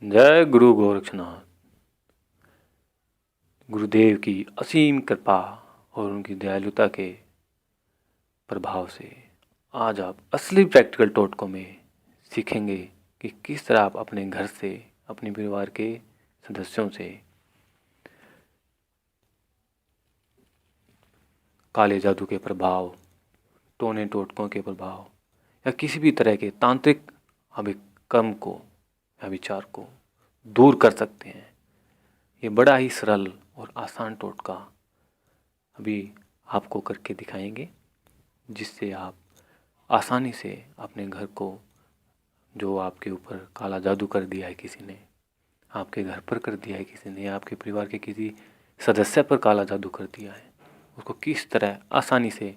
जय गुरु गोरक्षनाथ। गुरुदेव की असीम कृपा और उनकी दयालुता के प्रभाव से आज आप असली प्रैक्टिकल टोटकों में सीखेंगे कि किस तरह आप अपने घर से, अपने परिवार के सदस्यों से काले जादू के प्रभाव, टोने टोटकों के प्रभाव या किसी भी तरह के तांत्रिक अभिकर्म को या विचार को दूर कर सकते हैं। ये बड़ा ही सरल और आसान टोटका अभी आपको करके दिखाएंगे, जिससे आप आसानी से अपने घर को, जो आपके ऊपर काला जादू कर दिया है किसी ने, आपके घर पर कर दिया है किसी ने, आपके परिवार के किसी सदस्य पर काला जादू कर दिया है, उसको किस तरह आसानी से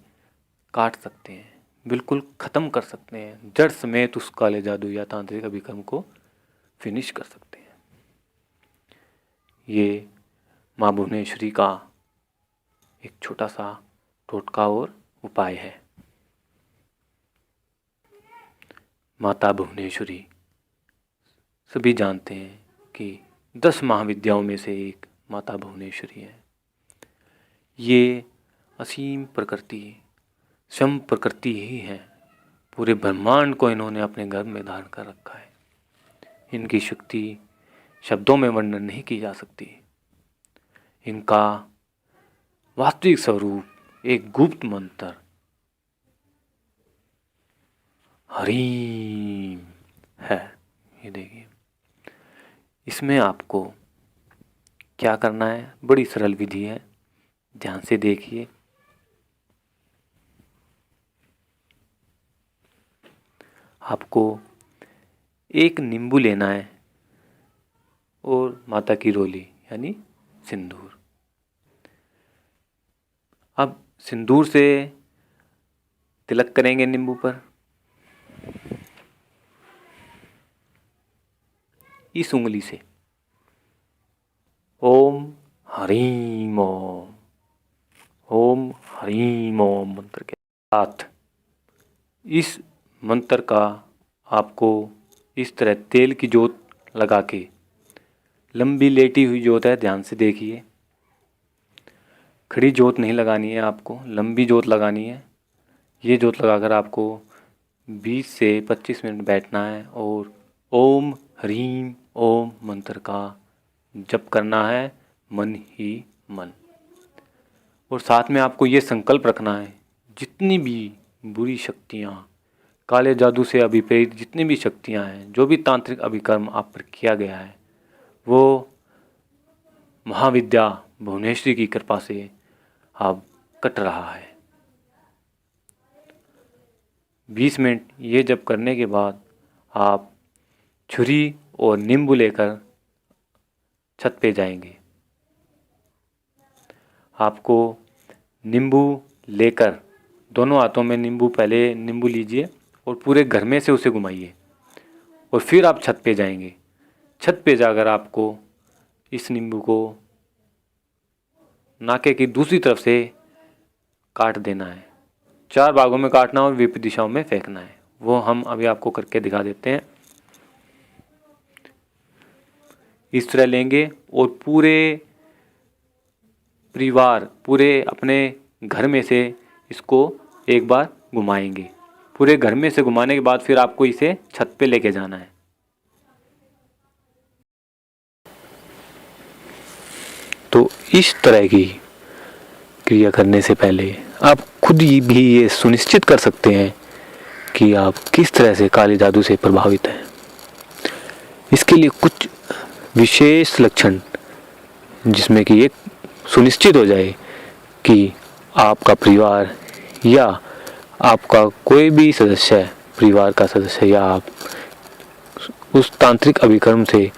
काट सकते हैं, बिल्कुल ख़त्म कर सकते हैं, जड़ समेत उस काले जादू या तांत्रिक अभिकर्म को फिनिश कर सकते हैं। ये माँ भुवनेश्वरी का एक छोटा सा टोटका और उपाय है। माता भुवनेश्वरी सभी जानते हैं कि 10 महाविद्याओं में से एक माता भुवनेश्वरी है। ये असीम प्रकृति, स्वयं प्रकृति ही है। पूरे ब्रह्मांड को इन्होंने अपने गर्भ में धारण कर रखा है। इनकी शक्ति शब्दों में वर्णन नहीं की जा सकती। इनका वास्तविक स्वरूप एक गुप्त मंत्र हरीम है। ये देखिए, इसमें आपको क्या करना है, बड़ी सरल विधि है, ध्यान से देखिए। आपको एक नींबू लेना है और माता की रोली यानी सिंदूर। अब सिंदूर से तिलक करेंगे नींबू पर। इस उंगली से ओम हरीम ओम, ओम हरीम ओम मंत्र के साथ इस मंत्र का आपको इस तरह तेल की जोत लगा के, लंबी लेटी हुई जोत है, ध्यान से देखिए, खड़ी जोत नहीं लगानी है, आपको लंबी जोत लगानी है। ये जोत लगाकर आपको 20 से 25 मिनट बैठना है और ओम ह्रीम ओम मंत्र का जप करना है, मन ही मन। और साथ में आपको ये संकल्प रखना है, जितनी भी बुरी शक्तियाँ, काले जादू से अभिप्रेरित जितनी भी शक्तियाँ हैं, जो भी तांत्रिक अभिकर्म आप पर किया गया है, वो महाविद्या भुवनेश्वरी की कृपा से अब कट रहा है। 20 मिनट ये जप करने के बाद आप छुरी और नींबू लेकर छत पे जाएंगे। आपको नींबू लेकर दोनों हाथों में पहले नींबू लीजिए और पूरे घर में से उसे घुमाइए और फिर आप छत पे जाएंगे। छत पे जाकर आपको इस नींबू को नाके की दूसरी तरफ से काट देना है। 4 भागों में काटना और विपरीत दिशाओं में फेंकना है। वो हम अभी आपको करके दिखा देते हैं। इस तरह लेंगे और पूरे परिवार, पूरे अपने घर में से इसको एक बार घुमाएंगे। पूरे घर में से घुमाने के बाद फिर आपको इसे छत पे लेके जाना है। तो इस तरह की क्रिया करने से पहले आप खुद ही भी ये सुनिश्चित कर सकते हैं कि आप किस तरह से काले जादू से प्रभावित हैं। इसके लिए कुछ विशेष लक्षण, जिसमें कि ये सुनिश्चित हो जाए कि आपका परिवार या आपका कोई भी सदस्य, परिवार का सदस्य या आप उस तांत्रिक अभिकर्म से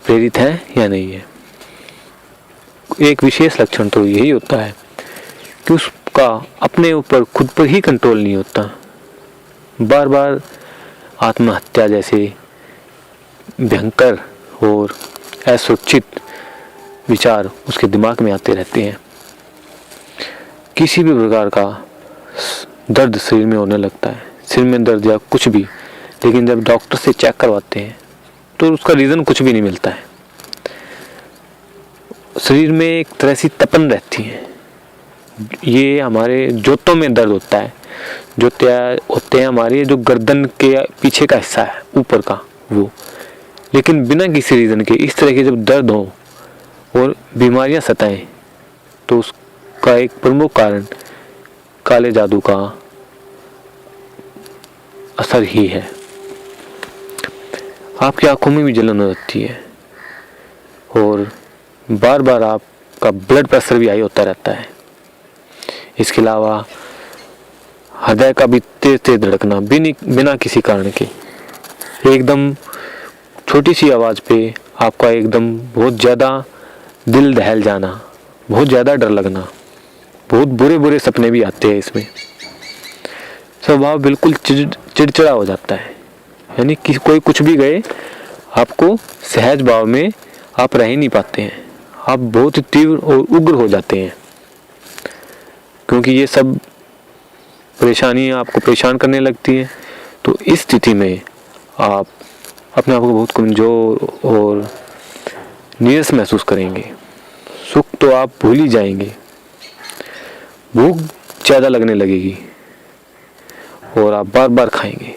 प्रेरित हैं या नहीं है। एक विशेष लक्षण तो यही होता है कि उसका अपने ऊपर खुद पर ही कंट्रोल नहीं होता। बार बार आत्महत्या जैसे भयंकर और असुरक्षित विचार उसके दिमाग में आते रहते हैं। किसी भी प्रकार का दर्द शरीर में होने लगता है, सिर में दर्द या कुछ भी, लेकिन जब डॉक्टर से चेक करवाते हैं तो उसका रीज़न कुछ भी नहीं मिलता है। शरीर में एक तरह सी तपन रहती है। ये हमारे जोतों में दर्द होता है। जोतिया होते हैं हमारे जो गर्दन के पीछे का हिस्सा है, ऊपर का वो। लेकिन बिना किसी रीज़न के इस तरह के जब दर्द हो और बीमारियां सताएं, तो उसका एक प्रमुख कारण काले जादू का असर ही है। आपकी आंखों में भी जलन हो जाती है और बार बार आपका ब्लड प्रेशर भी हाई होता रहता है। इसके अलावा हृदय का भी तेज तेज धड़कना बिना किसी कारण के, एकदम छोटी सी आवाज़ पे आपका एकदम बहुत ज़्यादा दिल दहल जाना, बहुत ज़्यादा डर लगना, बहुत बुरे बुरे सपने भी आते हैं। इसमें स्वभाव बिल्कुल चिड़चिड़ा हो जाता है, यानी कि कोई कुछ भी गए आपको सहज भाव में आप रह ही नहीं पाते हैं। आप बहुत तीव्र और उग्र हो जाते हैं, क्योंकि ये सब परेशानियाँ आपको परेशान करने लगती हैं। तो इस स्थिति में आप अपने आप को बहुत कमज़ोर और नीरस महसूस करेंगे। सुख तो आप भूल ही जाएंगे, भूख ज़्यादा लगने लगेगी और आप बार बार खाएंगे।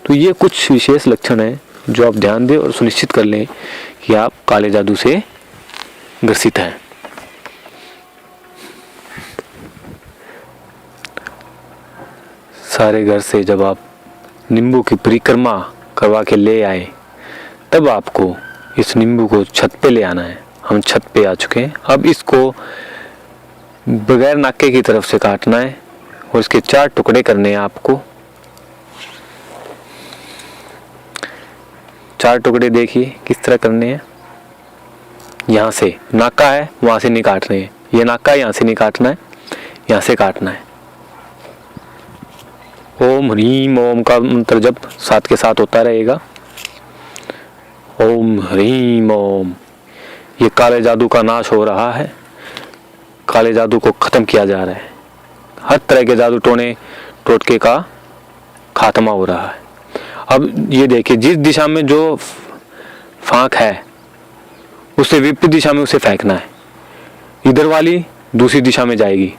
तो ये कुछ विशेष लक्षण हैं जो आप ध्यान दें और सुनिश्चित कर लें कि आप काले जादू से ग्रसित हैं। सारे घर से जब आप नींबू की परिक्रमा करवा के ले आए, तब आपको इस नींबू को छत पे ले आना है। हम छत पे आ चुके हैं। अब इसको बगैर नाके की तरफ से काटना है और इसके 4 टुकड़े करने हैं आपको। 4 टुकड़े देखिए किस तरह करने हैं। यहाँ से नाका है, वहाँ से नहीं काट रहे हैं। ये नाका है, यहाँ से नहीं काटना है, यहाँ से काटना है। ओम ह्रीम ओम का मंत्र जब साथ के साथ होता रहेगा। ओम ह्रीम ओम। ये काले जादू का नाश हो रहा है, काले जादू को ख़त्म किया जा रहा है। हर तरह के जादू टोने टोटके का खात्मा हो रहा है। अब ये देखिए, जिस दिशा में जो फांक है उससे विपरीत दिशा में उसे फेंकना है। इधर वाली दूसरी दिशा में जाएगी,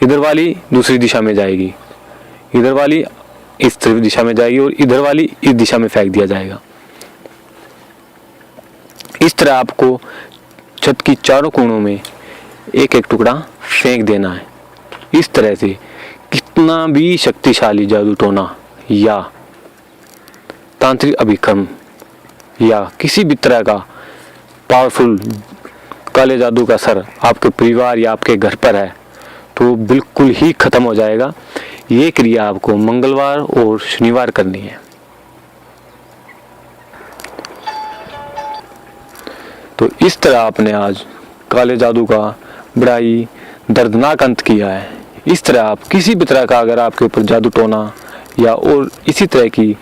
इधर वाली दूसरी दिशा में जाएगी, इधर वाली इस दिशा में जाएगी और इधर वाली इस दिशा में फेंक दिया जाएगा। इस तरह आपको छत की चारों कोनों में एक एक टुकड़ा फेंक देना है। इस तरह से कितना भी शक्तिशाली जादू टोना या तांत्रिक अभिक्रम या किसी भी तरह का पावरफुल काले जादू का असर आपके परिवार या आपके घर पर है तो बिल्कुल ही खत्म हो जाएगा। ये क्रिया आपको मंगलवार और शनिवार करनी है। तो इस तरह आपने आज काले जादू का बड़ा ही दर्दनाक अंत किया है। इस तरह आप किसी भी तरह का अगर आपके ऊपर जादू टोना या और इसी तरह की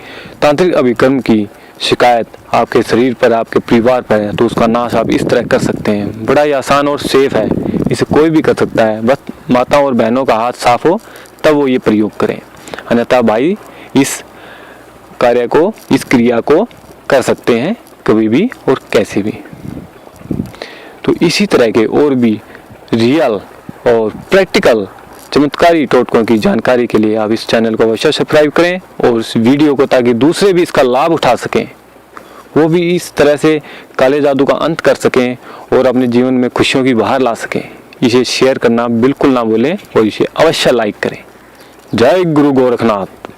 तांत्रिक अभिक्रम की शिकायत आपके शरीर पर, आपके परिवार पर है, तो उसका नाश आप इस तरह कर सकते हैं। बड़ा ही आसान और सेफ है, इसे कोई भी कर सकता है। बस माताओं और बहनों का हाथ साफ हो तब वो ये प्रयोग करें, अन्यथा भाई इस कार्य को, इस क्रिया को कर सकते हैं कभी भी और कैसे भी। तो इसी तरह के और भी रियल और प्रैक्टिकल चमत्कारी टोटकों की जानकारी के लिए आप इस चैनल को अवश्य सब्सक्राइब करें और इस वीडियो को, ताकि दूसरे भी इसका लाभ उठा सकें, वो भी इस तरह से काले जादू का अंत कर सकें और अपने जीवन में खुशियों की बहार ला सकें। इसे शेयर करना बिल्कुल ना भूलें और इसे अवश्य लाइक करें। जय गुरु गोरखनाथ।